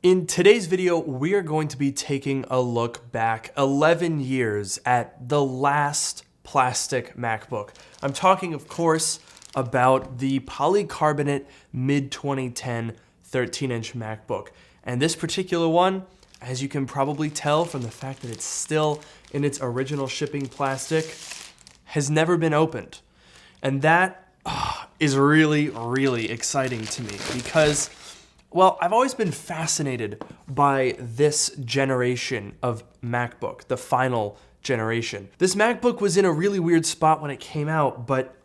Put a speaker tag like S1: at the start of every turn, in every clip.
S1: In today's video, we are going to be taking a look back 11 years at the last plastic MacBook. I'm talking, of course, about the polycarbonate mid-2010 13-inch MacBook. And this particular one, as you can probably tell from the fact that it's still in its original shipping plastic, has never been opened. And that is really, really exciting to me because, well, I've always been fascinated by this generation of MacBook, the final generation. This MacBook was in a really weird spot when it came out, but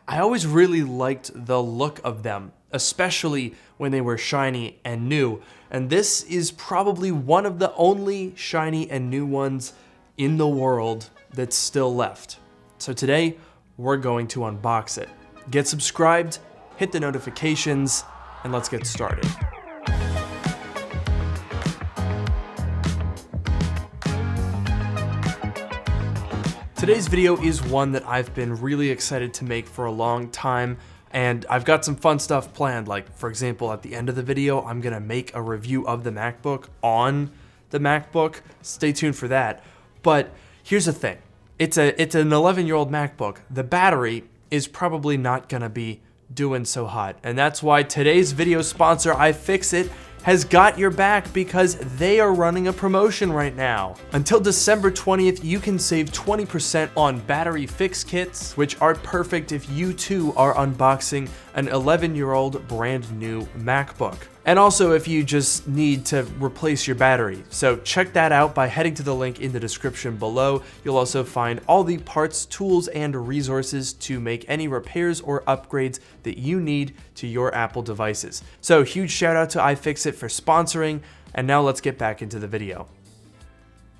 S1: I always really liked the look of them, especially when they were shiny and new. And this is probably one of the only shiny and new ones in the world that's still left. So today, we're going to unbox it. Get subscribed, hit the notifications, and let's get started. Today's video is one that I've been really excited to make for a long time, and I've got some fun stuff planned. Like, for example, at the end of the video, I'm gonna make a review of the MacBook on the MacBook. Stay tuned for that. But here's the thing. It's an 11-year-old MacBook. The battery is probably not gonna be doing so hot. And that's why today's video sponsor, iFixit, has got your back because they are running a promotion right now. Until December 20th, you can save 20% on battery fix kits, which are perfect if you too are unboxing an 11-year-old brand new MacBook. And also if you just need to replace your battery. So check that out by heading to the link in the description below. You'll also find all the parts, tools, and resources to make any repairs or upgrades that you need to your Apple devices. So huge shout out to iFixit for sponsoring, and now let's get back into the video.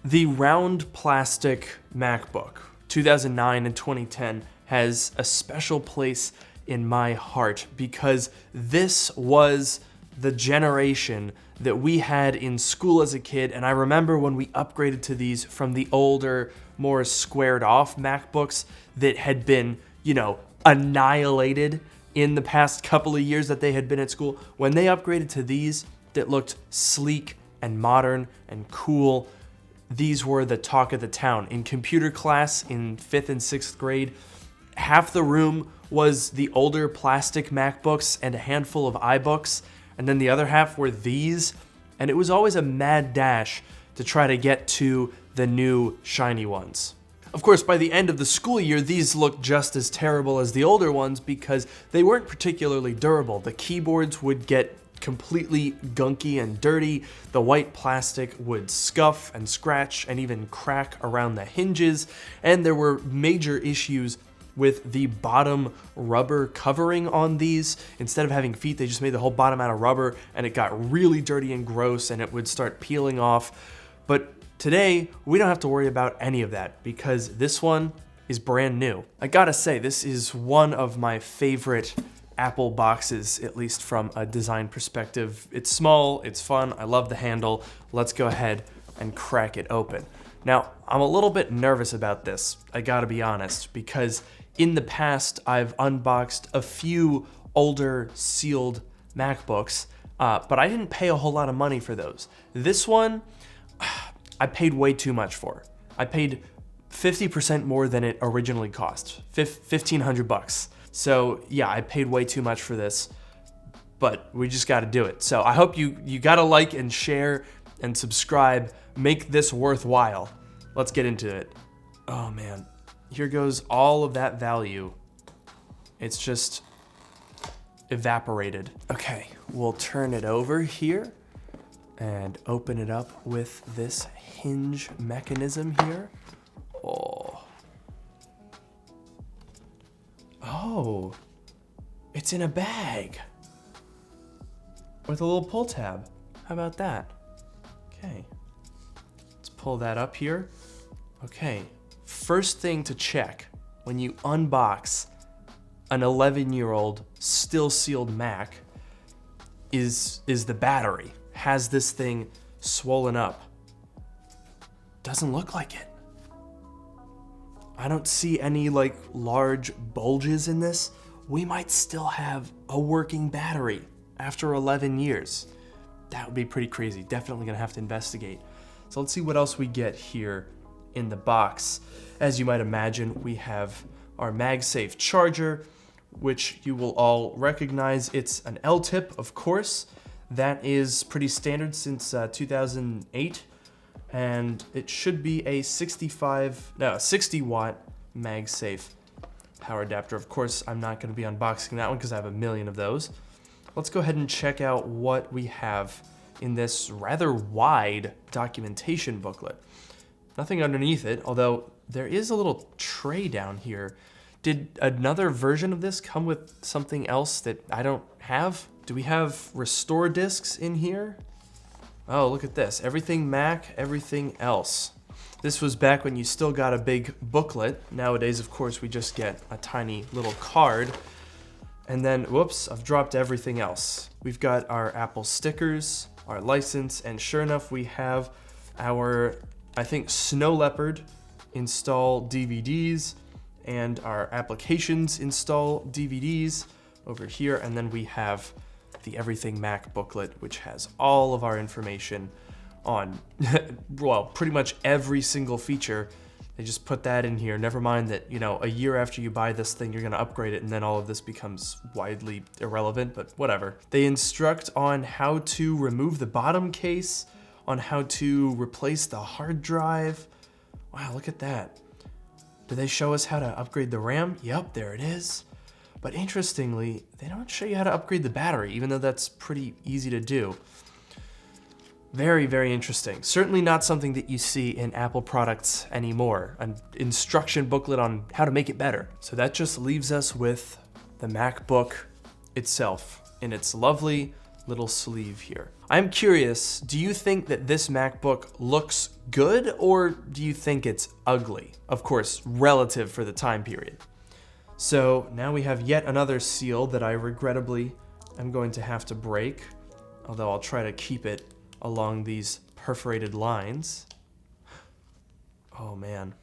S1: The round plastic MacBook, 2009 and 2010, has a special place in my heart because this was the generation that we had in school as a kid. And I remember when we upgraded to these from the older, more squared off MacBooks that had been, annihilated in the past couple of years that they had been at school. When they upgraded to these that looked sleek and modern and cool, these were the talk of the town. In computer class in 5th and 6th grade, half the room was the older plastic MacBooks and a handful of iBooks, and then the other half were these, and it was always a mad dash to try to get to the new shiny ones. Of course, by the end of the school year, these looked just as terrible as the older ones because they weren't particularly durable. The keyboards would get completely gunky and dirty, the white plastic would scuff and scratch and even crack around the hinges, and there were major issues with the bottom rubber covering on these. Instead of having feet, they just made the whole bottom out of rubber, and it got really dirty and gross, and it would start peeling off. But today, we don't have to worry about any of that because this one is brand new. I gotta say, this is one of my favorite Apple boxes, at least from a design perspective. It's small, it's fun, I love the handle. Let's go ahead and crack it open. Now, I'm a little bit nervous about this, I gotta be honest, because in the past, I've unboxed a few older sealed MacBooks, but I didn't pay a whole lot of money for those. This one, I paid way too much for. I paid 50% more than it originally cost, $1,500. So yeah, I paid way too much for this, but we just gotta do it. So I hope you gotta like and share and subscribe, make this worthwhile. Let's get into it. Oh man. Here goes all of that value. It's just evaporated. Okay, we'll turn it over here and open it up with this hinge mechanism here. Oh, it's in a bag with a little pull tab. How about that? Okay, let's pull that up here. Okay. First thing to check when you unbox an 11-year-old still sealed Mac is the battery. Has this thing swollen up? Doesn't look like it. I don't see any large bulges in this. We might still have a working battery after 11 years. That would be pretty crazy. Definitely gonna have to investigate. So let's see what else we get here in the box. As you might imagine, we have our MagSafe charger, which you will all recognize. It's an L-tip, of course. That is pretty standard since 2008, and it should be a 60 watt MagSafe power adapter. Of course, I'm not going to be unboxing that one because I have a million of those. Let's go ahead and check out what we have in this rather wide documentation booklet. Nothing underneath it, although there is a little tray down here. Did another version of this come with something else that I don't have? Do we have restore discs in here? Oh, look at this. Everything Mac, everything else. This was back when you still got a big booklet. Nowadays, of course, we just get a tiny little card. And then, whoops, I've dropped everything else. We've got our Apple stickers, our license, and sure enough, we have our, I think, Snow Leopard install DVDs and our applications install DVDs over here. And then we have the Everything Mac booklet, which has all of our information on, well, pretty much every single feature. They just put that in here. Never mind that, you know, a year after you buy this thing, you're gonna upgrade it and then all of this becomes widely irrelevant, but whatever. They instruct on how to remove the bottom case, on how to replace the hard drive. Wow, look at that. Do they show us how to upgrade the RAM? Yep, there it is. But interestingly, they don't show you how to upgrade the battery, even though that's pretty easy to do. Very, very interesting. Certainly not something that you see in Apple products anymore, an instruction booklet on how to make it better. So that just leaves us with the MacBook itself in its lovely little sleeve here. I'm curious, do you think that this MacBook looks good or do you think it's ugly? Of course, relative for the time period. So now we have yet another seal that I regrettably am going to have to break, although I'll try to keep it along these perforated lines. Oh man,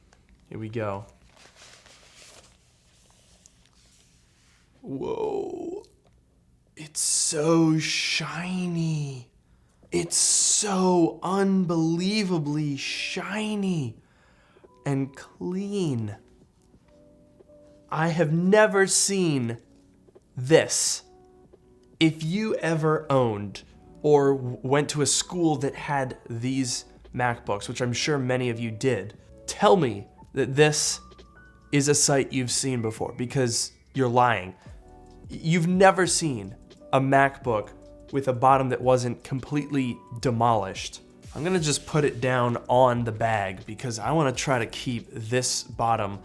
S1: here we go. Whoa, it's so shiny. It's so unbelievably shiny and clean. I have never seen this. If you ever owned or went to a school that had these MacBooks, which I'm sure many of you did, tell me that this is a sight you've seen before, because you're lying. You've never seen a MacBook with a bottom that wasn't completely demolished. I'm gonna just put it down on the bag because I wanna try to keep this bottom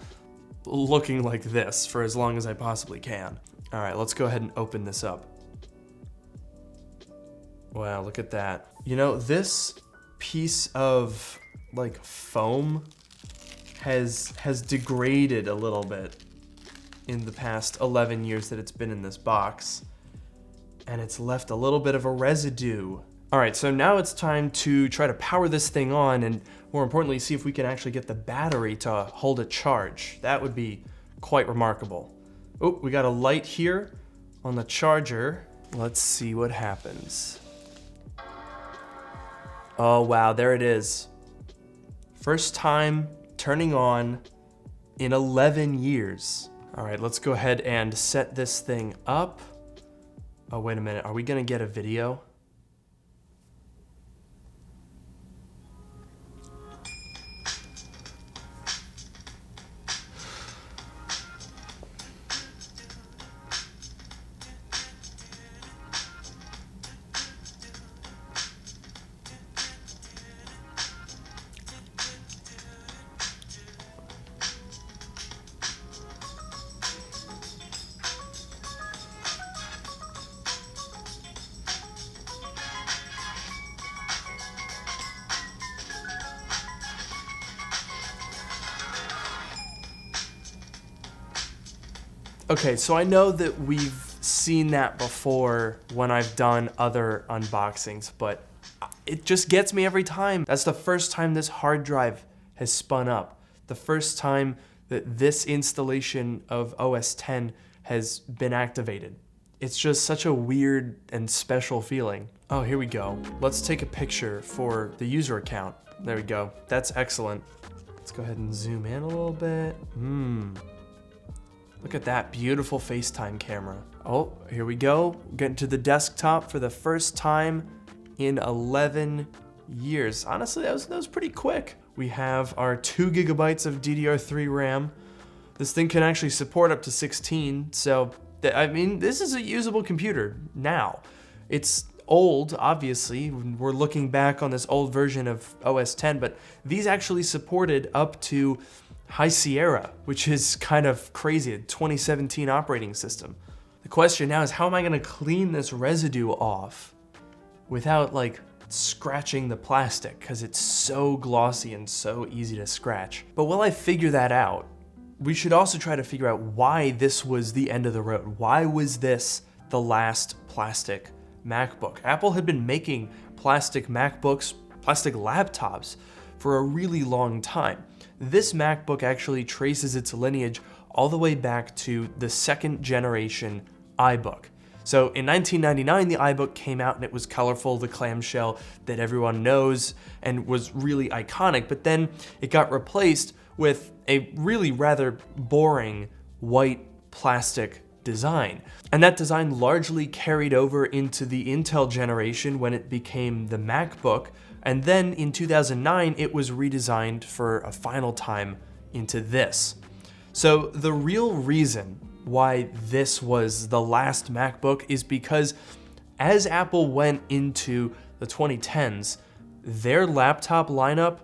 S1: looking like this for as long as I possibly can. All right, let's go ahead and open this up. Wow, look at that. You know, this piece of like foam has degraded a little bit in the past 11 years that it's been in this box, and it's left a little bit of a residue. All right, so now it's time to try to power this thing on and more importantly, see if we can actually get the battery to hold a charge. That would be quite remarkable. Oh, we got a light here on the charger. Let's see what happens. Oh wow, there it is. First time turning on in 11 years. All right, let's go ahead and set this thing up. Oh, wait a minute, are we gonna get a video? Okay, so I know that we've seen that before when I've done other unboxings, but it just gets me every time. That's the first time this hard drive has spun up. The first time that this installation of OS X has been activated. It's just such a weird and special feeling. Oh, here we go. Let's take a picture for the user account. There we go. That's excellent. Let's go ahead and zoom in a little bit. Look at that beautiful FaceTime camera. Oh, here we go. Getting to the desktop for the first time in 11 years. Honestly, that was pretty quick. We have our 2 gigabytes of DDR3 RAM. This thing can actually support up to 16, so I mean, this is a usable computer now. It's old, obviously. We're looking back on this old version of OS X, but these actually supported up to High Sierra, which is kind of crazy, a 2017 operating system. The question now is, how am I gonna clean this residue off without like scratching the plastic? Because it's so glossy and so easy to scratch. But while I figure that out, we should also try to figure out why this was the end of the road. Why was this the last plastic MacBook? Apple had been making plastic MacBooks, plastic laptops for a really long time. This MacBook actually traces its lineage all the way back to the 2nd generation iBook. So in 1999, the iBook came out and it was colorful, the clamshell that everyone knows and was really iconic, but then it got replaced with a really rather boring white plastic design. And that design largely carried over into the Intel generation when it became the MacBook. And then in 2009, it was redesigned for a final time into this. So the real reason why this was the last MacBook is because as Apple went into the 2010s, their laptop lineup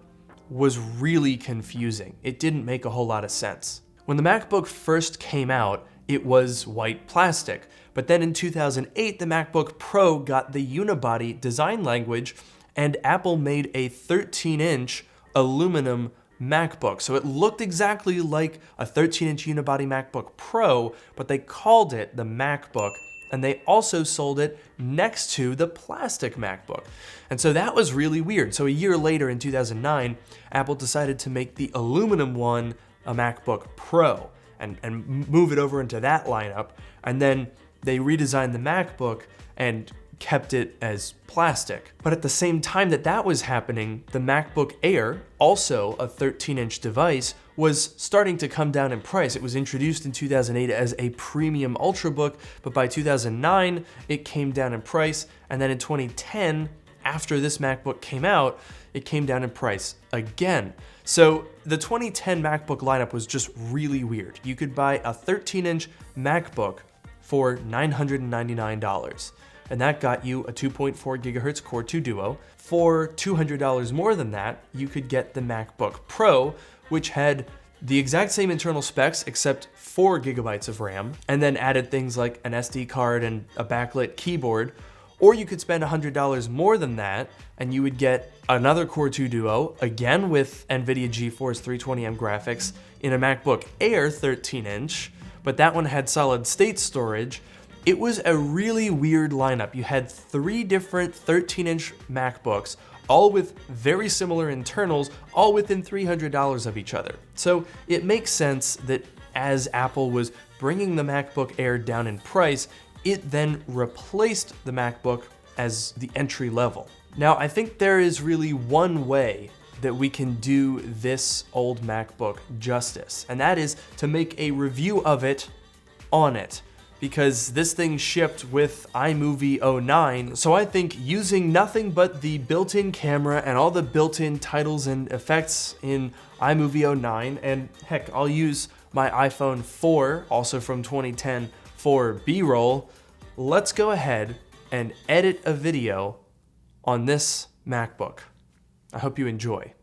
S1: was really confusing. It didn't make a whole lot of sense. When the MacBook first came out, it was white plastic. But then in 2008, the MacBook Pro got the unibody design language, and Apple made a 13-inch aluminum MacBook. So it looked exactly like a 13-inch unibody MacBook Pro, but they called it the MacBook, and they also sold it next to the plastic MacBook. And so that was really weird. So a year later in 2009, Apple decided to make the aluminum one a MacBook Pro and move it over into that lineup. And then they redesigned the MacBook and kept it as plastic. But at the same time that was happening, the MacBook Air, also a 13-inch device, was starting to come down in price. It was introduced in 2008 as a premium Ultrabook, but by 2009, it came down in price. And then in 2010, after this MacBook came out, it came down in price again. So the 2010 MacBook lineup was just really weird. You could buy a 13-inch MacBook for $999. And that got you a 2.4 gigahertz Core 2 Duo. For $200 more than that, you could get the MacBook Pro, which had the exact same internal specs except 4 gigabytes of RAM, and then added things like an SD card and a backlit keyboard. Or you could spend $100 more than that, and you would get another Core 2 Duo, again with NVIDIA GeForce 320M graphics, in a MacBook Air 13-inch, but that one had solid state storage. It was a really weird lineup. You had 3 different 13-inch MacBooks, all with very similar internals, all within $300 of each other. So it makes sense that as Apple was bringing the MacBook Air down in price, it then replaced the MacBook as the entry level. Now, I think there is really one way that we can do this old MacBook justice, and that is to make a review of it on it, because this thing shipped with iMovie 09, so I think using nothing but the built-in camera and all the built-in titles and effects in iMovie 09, and heck, I'll use my iPhone 4, also from 2010, for B-roll. Let's go ahead and edit a video on this MacBook. I hope you enjoy.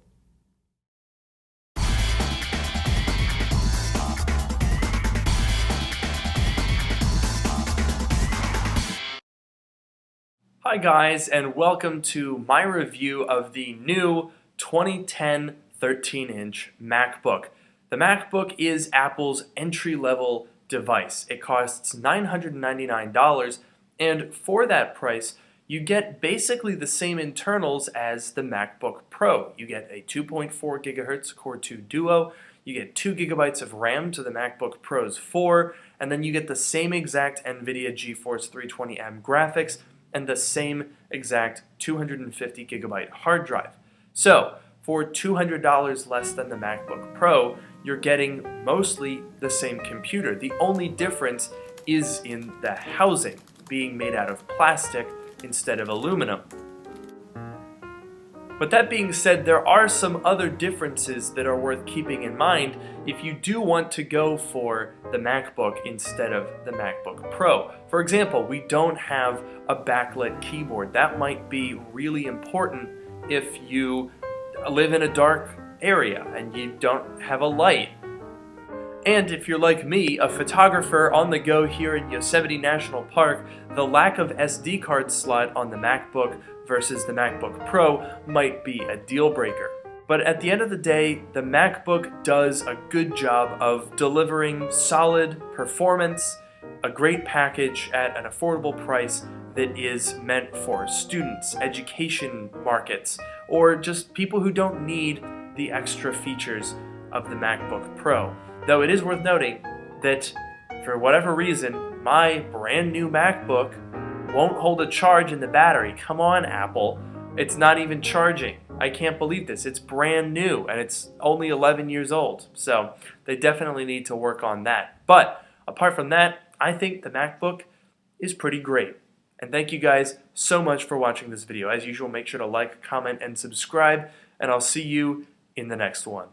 S1: Hi guys, and welcome to my review of the new 2010 13-inch MacBook. The MacBook is Apple's entry-level device. It costs $999, and for that price, you get basically the same internals as the MacBook Pro. You get a 2.4 gigahertz Core 2 Duo, you get 2 gigabytes of RAM to the MacBook Pro's 4, and then you get the same exact NVIDIA GeForce 320M graphics and the same exact 250 gigabyte hard drive. So, for $200 less than the MacBook Pro, you're getting mostly the same computer. The only difference is in the housing, being made out of plastic instead of aluminum. But that being said, there are some other differences that are worth keeping in mind if you do want to go for the MacBook instead of the MacBook Pro. For example, we don't have a backlit keyboard. That might be really important if you live in a dark area and you don't have a light. And if you're like me, a photographer on the go here in Yosemite National Park, the lack of SD card slot on the MacBook versus the MacBook Pro might be a deal breaker. But at the end of the day, the MacBook does a good job of delivering solid performance, a great package at an affordable price that is meant for students, education markets, or just people who don't need the extra features of the MacBook Pro. Though it is worth noting that for whatever reason, my brand new MacBook won't hold a charge in the battery. Come on, Apple. It's not even charging. I can't believe this. It's brand new and it's only 11 years old. So they definitely need to work on that. But apart from that, I think the MacBook is pretty great. And thank you guys so much for watching this video. As usual, make sure to like, comment, and subscribe, and I'll see you in the next one.